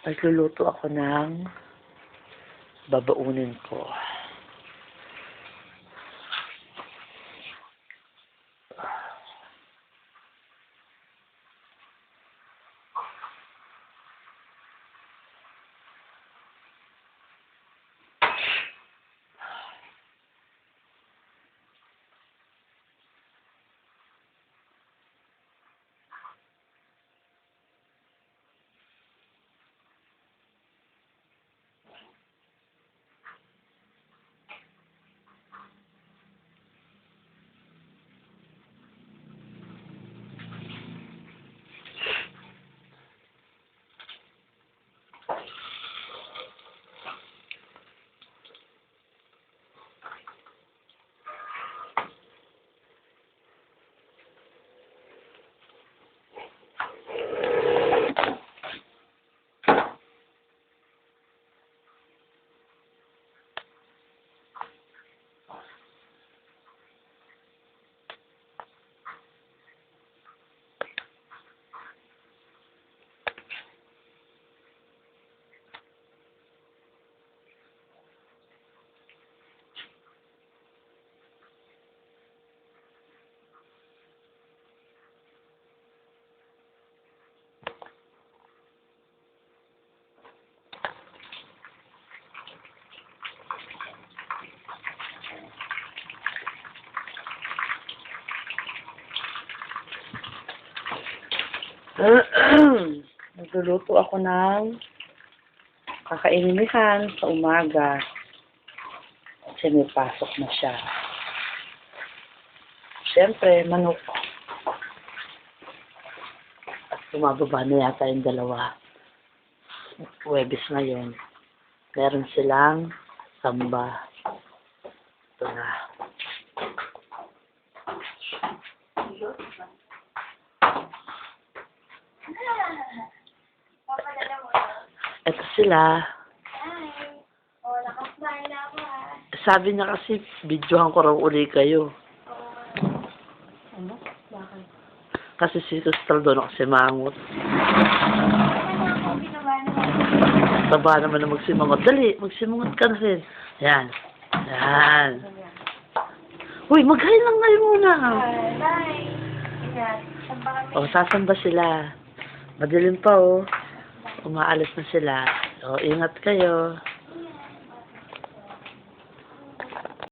Nagluluto ako ng babaunin ko. Nagluluto ako ng kakainimihan sa umaga kasi may pasok na siya. Siyempre, manok. At bumababa na yata yung dalawa. Huwebes ngayon. Meron silang samba. Ito na. Ito sila. Hi. Oh, nakasmile na ako ha. Sabi niya kasi, videohan ko raw uli kayo. Ano? Bakit? Kasi si Crystal doon ako si Mangot. Ano ako ginawa naman? Taba naman na magsimangot. Dali, magsimangot ka na rin. Yan. Yan. Uy, mag-hi lang kayo muna. Bye. Ingat. Samba kami. O, sasamba sila. Madilim pa, oh. Umaalis na sila. O, ingat kayo.